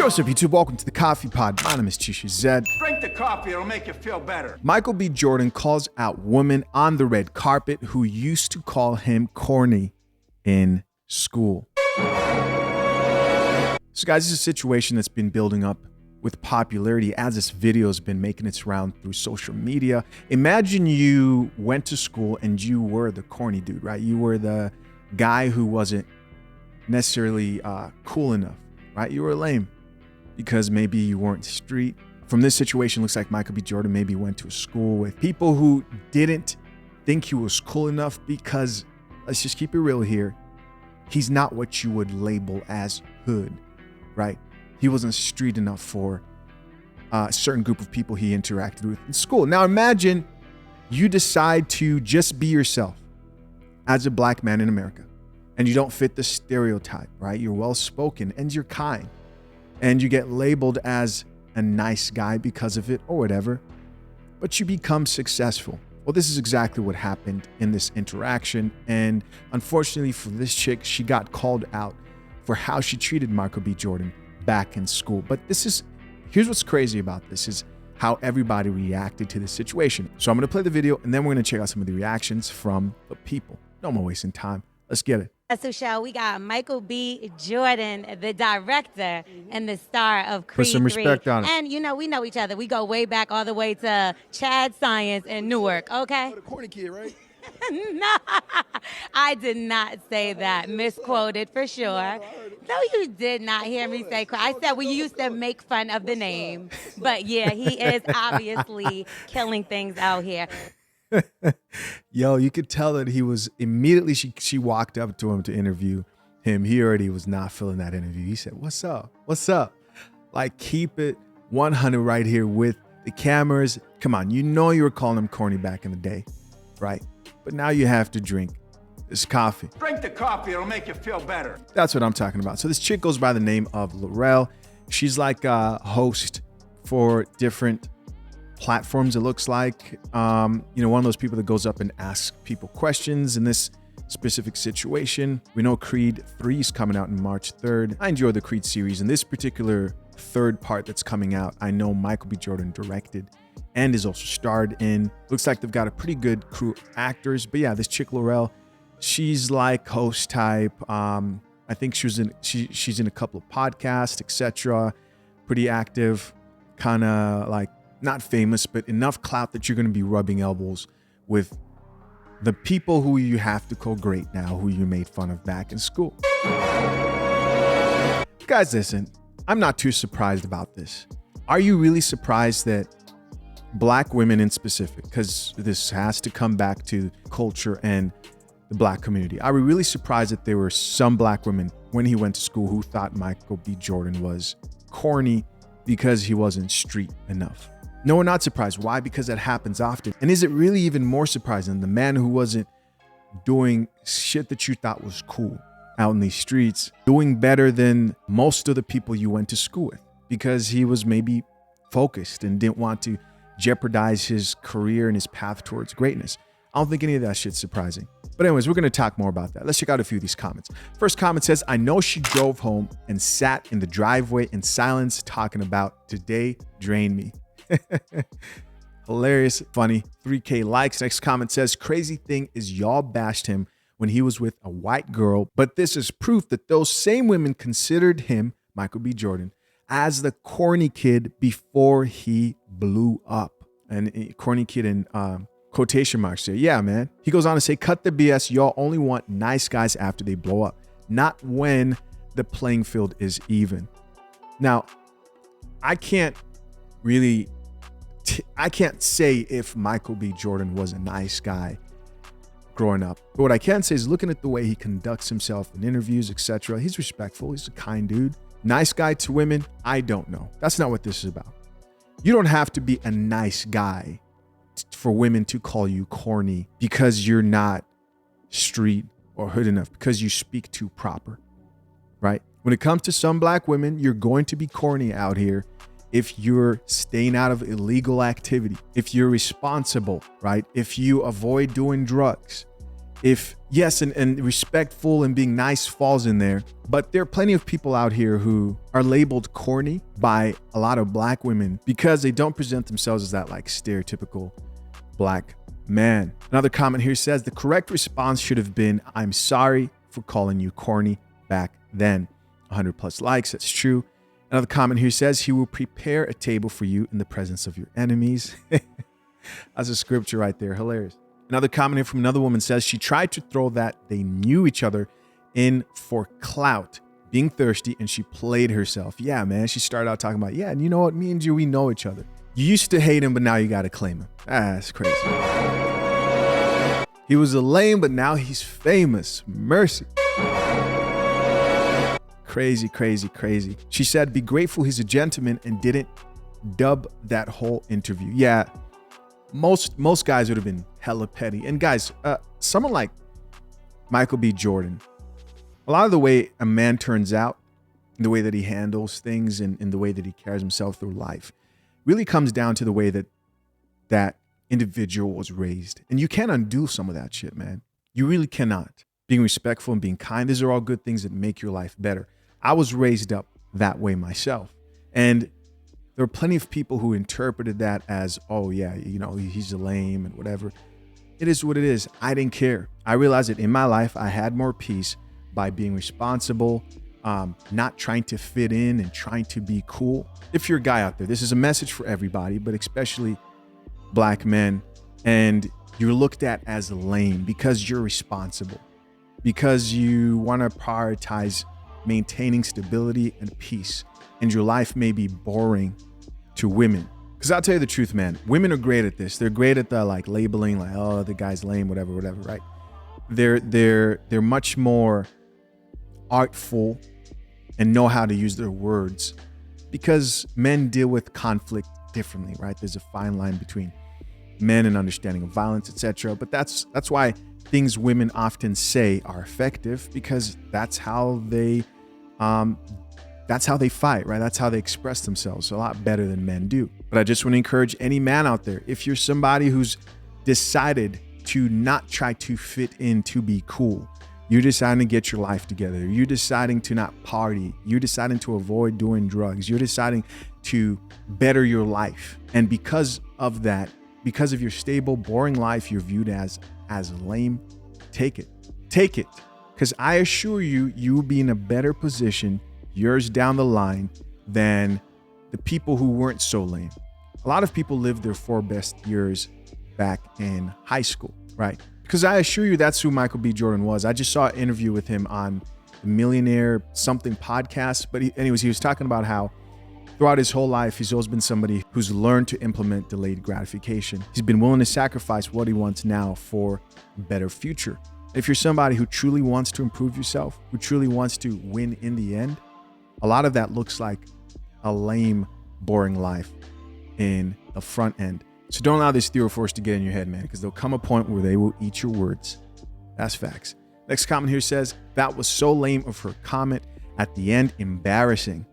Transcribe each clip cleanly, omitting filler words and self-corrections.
what's up, YouTube? Welcome to the Coffee Pod. My name is Chisha Zed. Drink the coffee, it'll make you feel better. Michael B. Jordan calls out women on the red carpet who used to call him corny in school. So guys, this is a situation that's been building up with popularity as this video has been making its round through social media. Imagine you went to school and you were the corny dude, right? You were the guy who wasn't necessarily cool enough, right? You were lame because maybe you weren't street. From this situation, looks like Michael B. Jordan maybe went to a school with people who didn't think he was cool enough because, let's just keep it real here, he's not what you would label as hood, right? He wasn't street enough for a certain group of people he interacted with in school. Now imagine you decide to just be yourself as a black man in America and you don't fit the stereotype, right? You're well-spoken and you're kind and you get labeled as a nice guy because of it or whatever, but you become successful. Well, this is exactly what happened in this interaction. And unfortunately for this chick, she got called out for how she treated Michael B. Jordan back in school. But here's what's crazy about this is how everybody reacted to this situation. So I'm going to play the video and then we're going to check out some of the reactions from the people. No more wasting time. Let's get it. So, Shell, we got Michael B. Jordan, the director and the star of Creed Put some respect 3. on it. And, you know, we know each other. We go way back all the way to Chad Science in Newark, okay? The corny kid, right? No, I did not say that. Misquoted for sure. No, you did not hear me say. I said we used to make fun of the name. But, yeah, he is obviously killing things out here. Yo, you could tell that he was immediately, she walked up to him to interview him. He already was not feeling that interview. He said, "What's up? What's up?" Like, keep it 100 right here with the cameras. Come on, you know you were calling him corny back in the day, right? But now you have to drink this coffee. Drink the coffee, it'll make you feel better. That's what I'm talking about. So this chick goes by the name of Laurel. She's like a host for different platforms, it looks like. One of those people that goes up and asks people questions. In this specific situation, we know Creed 3 is coming out on March 3rd. I enjoy the Creed series, and this particular third part that's coming out, I know Michael B. Jordan directed and is also starred in. Looks like they've got a pretty good crew of actors. But yeah, this chick Laurel, she's like host type. I think she's in a couple of podcasts, etc. Pretty active, kind of like not famous, but enough clout that you're going to be rubbing elbows with the people who you have to call great now, who you made fun of back in school. Guys, listen, I'm not too surprised about this. Are you really surprised that black women in specific, because this has to come back to culture and the black community, are we really surprised that there were some black women when he went to school who thought Michael B. Jordan was corny because he wasn't street enough? No, we're not surprised. Why? Because that happens often. And is it really even more surprising the man who wasn't doing shit that you thought was cool out in these streets, doing better than most of the people you went to school with because he was maybe focused and didn't want to jeopardize his career and his path towards greatness? I don't think any of that shit's surprising. But anyways, we're going to talk more about that. Let's check out a few of these comments. First comment says, "I know she drove home and sat in the driveway in silence talking about today drained me." Hilarious, funny, 3K likes. Next comment says, "Crazy thing is y'all bashed him when he was with a white girl, but this is proof that those same women considered him," Michael B. Jordan, "as the corny kid before he blew up." And corny kid in quotation marks there. Yeah, man. He goes on to say, "Cut the BS. Y'all only want nice guys after they blow up, not when the playing field is even." Now, I can't say if Michael B. Jordan was a nice guy growing up. But what I can say is looking at the way he conducts himself in interviews, etc. He's respectful. He's a kind dude. Nice guy to women? I don't know. That's not what this is about. You don't have to be a nice guy for women to call you corny because you're not street or hood enough, because you speak too proper, right? When it comes to some black women, you're going to be corny out here if you're staying out of illegal activity, if you're responsible, right? If you avoid doing drugs, If yes, and respectful and being nice falls in there, but there are plenty of people out here who are labeled corny by a lot of black women because they don't present themselves as that like stereotypical black man. Another comment here says the correct response should have been, I'm sorry for calling you corny back then. 100 plus likes, that's true. Another comment here says he will prepare a table for you in the presence of your enemies. That's a scripture right there, hilarious. Another comment here from another woman says she tried to throw that they knew each other in for clout, being thirsty, and she played herself. Yeah, man, she started out talking about, yeah, and you know what, me and you, we know each other. You used to hate him, but now you got to claim him. That's crazy. He was a lame, but now he's famous. Mercy. Crazy, crazy, crazy. She said, be grateful he's a gentleman and didn't dub that whole interview. Yeah, most guys would have been hella petty. And guys, someone like Michael B. Jordan, a lot of the way a man turns out, the way that he handles things and the way that he carries himself through life really comes down to the way that that individual was raised. And you can't undo some of that shit, man. You really cannot. Being respectful and being kind, these are all good things that make your life better. I was raised up that way myself. And there are plenty of people who interpreted that as, oh yeah, you know, he's a lame and whatever. It is what it is. I didn't care. I realized that in my life, I had more peace by being responsible, not trying to fit in and trying to be cool. If you're a guy out there, this is a message for everybody, but especially black men, and you're looked at as lame because you're responsible, because you want to prioritize maintaining stability and peace, and your life may be boring to women. Because I'll tell you the truth, man, women are great at this. They're great at the like labeling, like, oh, the guy's lame, whatever, right? They're much more artful and know how to use their words because men deal with conflict differently, right? There's a fine line between men and understanding of violence, etc. But that's why things women often say are effective, because that's how they fight, right? That's how they express themselves a lot better than men do. But I just want to encourage any man out there, if you're somebody who's decided to not try to fit in to be cool, you're deciding to get your life together, you're deciding to not party, you're deciding to avoid doing drugs, you're deciding to better your life. And because of that, because of your stable, boring life, you're viewed as lame, take it. Because I assure you, you will be in a better position years down the line than the people who weren't so lame. A lot of people lived their 4 best years back in high school, right? Because I assure you that's who Michael B. Jordan was. I just saw an interview with him on the Millionaire something podcast. But he was talking about how throughout his whole life, he's always been somebody who's learned to implement delayed gratification. He's been willing to sacrifice what he wants now for a better future. If you're somebody who truly wants to improve yourself, who truly wants to win in the end, a lot of that looks like a lame, boring life in the front end. So don't allow this theory force to get in your head, man, because there'll come a point where they will eat your words. That's facts. Next comment here says, that was so lame of her comment at the end, embarrassing.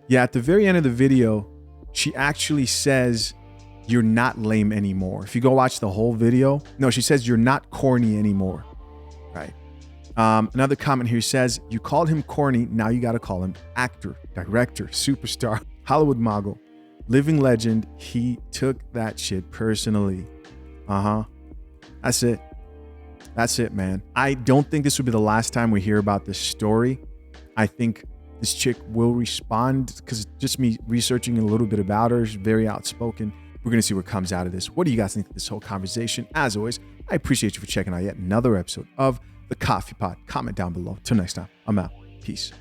Yeah, at the very end of the video, she actually says, you're not lame anymore. If you go watch the whole video, no, she says, you're not corny anymore, right? Another comment here says, you called him corny, now you got to call him actor, director, superstar, Hollywood mogul, living legend. He took that shit personally. That's it. That's it, man. I don't think this will be the last time we hear about this story. I think this chick will respond, because just me researching a little bit about her, she's very outspoken. We're going to see what comes out of this. What do you guys think of this whole conversation? As always, I appreciate you for checking out yet another episode of The Coffee Pot. Comment down below. Till next time, I'm out. Peace.